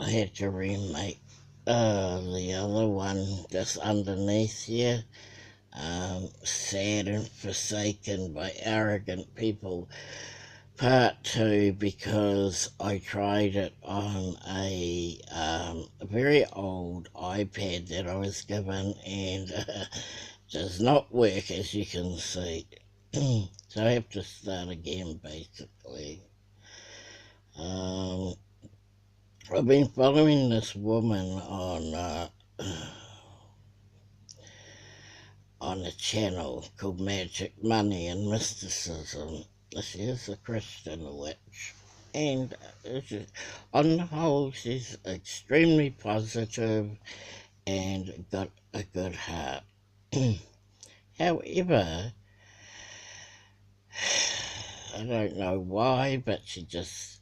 I had to remake the other one just underneath here. Sad and forsaken by arrogant people. Part 2, because I tried it on a very old iPad that I was given, and does not work, as you can see. So I have to start again, basically. I've been following this woman on a channel called Magic Money and Mysticism. She is a Christian witch, and on the whole, she's extremely positive and got a good heart. However, I don't know why, but she just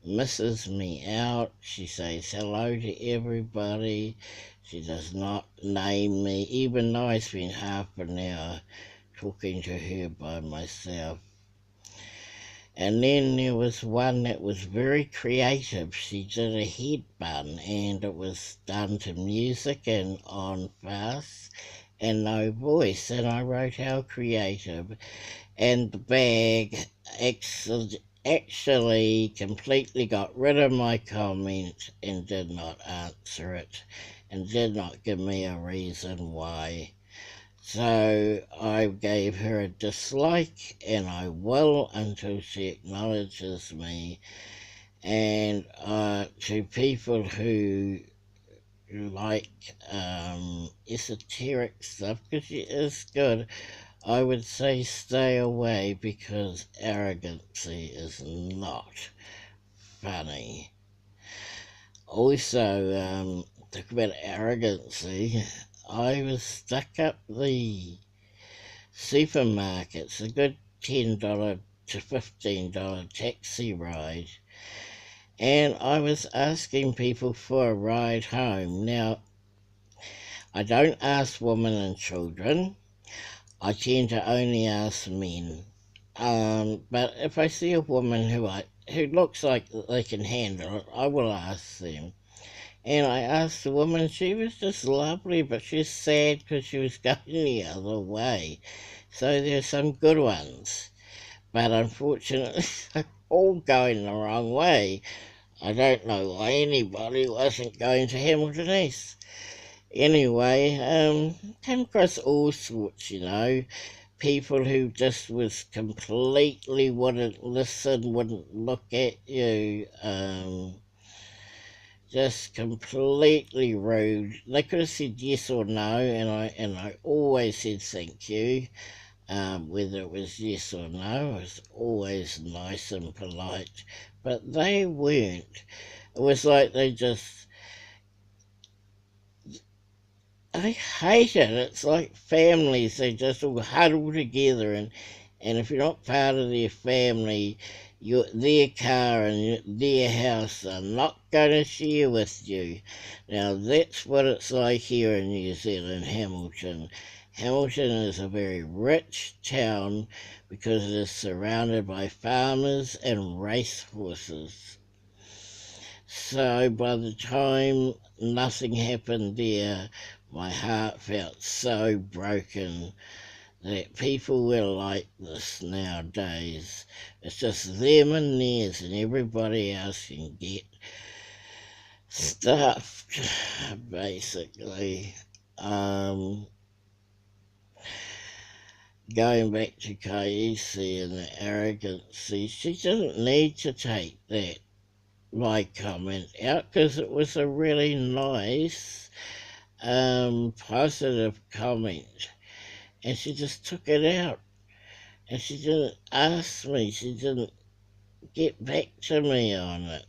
misses me out. She says hello to everybody. She does not name me, even though I spent half an hour talking to her by myself. And then there was one that was very creative. She did a head bun, and it was done to music and on fast and no voice. And I wrote how creative. And the bag actually completely got rid of my comment and did not answer it and did not give me a reason why. So I gave her a dislike, and I will until she acknowledges me. And to people who like esoteric stuff, because she is good, I would say stay away, because arrogancy is not funny. Also, talk about arrogancy. I was stuck up the supermarkets, a good $10 to $15 taxi ride, and I was asking people for a ride home. Now, I don't ask women and children. I tend to only ask men. But if I see a woman who looks like they can handle it, I will ask them. And I asked the woman, she was just lovely, but she's sad because she was going the other way. So there's some good ones. But unfortunately, they're all going the wrong way. I don't know why anybody wasn't going to Hamilton East. Anyway, came across all sorts, people who just was completely wouldn't listen, wouldn't look at you, just completely rude. They could have said yes or no, and I always said thank you, whether it was yes or no. It was always nice and polite, but they weren't. It was like I hate it. It's like families. They just all huddle together, and if you're not part of their family, their car and their house are not going to share with you. Now, that's what it's like here in New Zealand, Hamilton. Hamilton is a very rich town because it is surrounded by farmers and racehorses. So by the time nothing happened there, my heart felt so broken that people were like this nowadays. It's just them and theirs, and everybody else can get stuffed, basically. Going back to Kaisi and the arrogancy, she didn't need to take my comment out, because it was a really nice, positive comment, and she just took it out, and she didn't ask me, she didn't get back to me on it.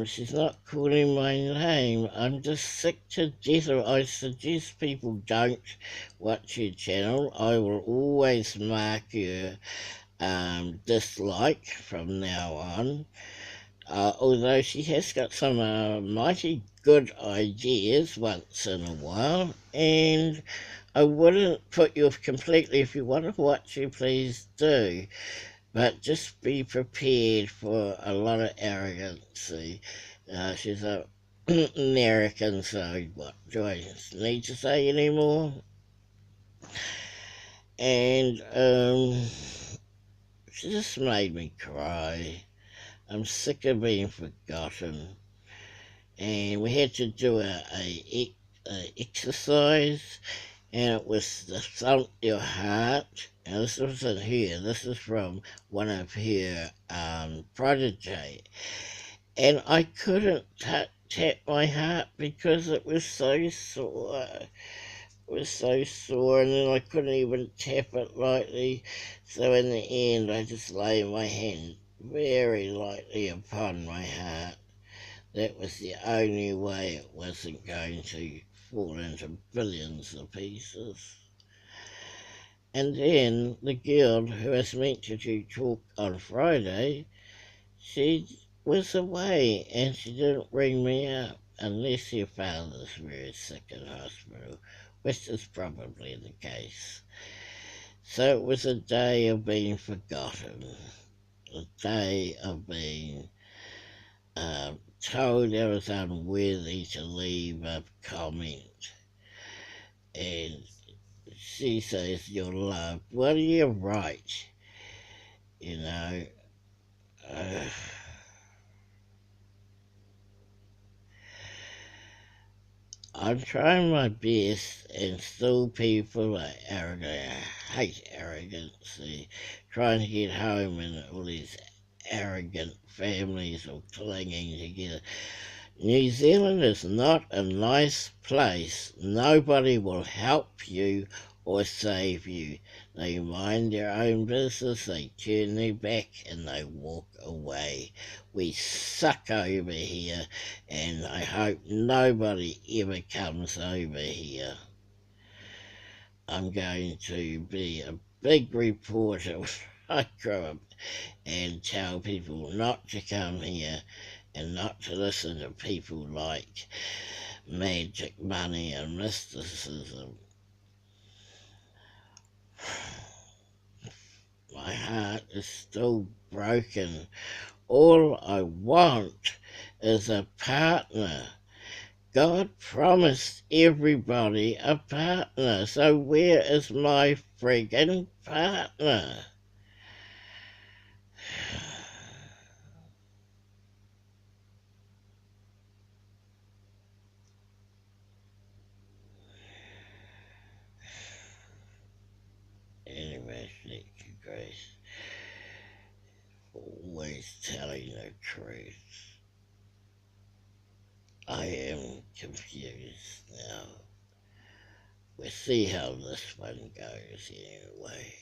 She's not calling my name. I'm just sick to death. I suggest people don't watch your channel. I will always mark your dislike from now on. Although she has got some mighty good ideas once in a while, and I wouldn't put you off completely. If you want to watch her, please do. But just be prepared for a lot of arrogancy. She's a American, so what do I need to say anymore? And she just made me cry. I'm sick of being forgotten. And we had to do a exercise, and it was to thump your heart. And this wasn't here. This is from one of her protege. And I couldn't tap my heart because it was so sore. It was so sore, and then I couldn't even tap it lightly. So in the end, I just lay my hand very lightly upon my heart. That was the only way it wasn't going to fall into billions of pieces. And then the girl who was meant to do talk on Friday, she was away and she didn't ring me up unless your father's very sick in hospital, which is probably the case. So it was a day of being forgotten, a day of being told I was unworthy to leave a comment. And she says, "You're loved." Well, you're right, you know. Uh, I'm trying my best, and still people are arrogant. I hate arrogancy. Trying to get home, and all these arrogant families are clinging together. New Zealand is not a nice place. Nobody will help you or save you. They mind their own business, they turn their back and they walk away. We suck over here, and I hope nobody ever comes over here. I'm going to be a big reporter when I grow up and tell people not to come here and not to listen to people like magic money and mysticism. My heart is still broken. All I want is a partner. God promised everybody a partner, so where is my friggin' partner? Anyway, thank you, Grace, for always telling the truth. I am confused now. We'll see how this one goes anyway.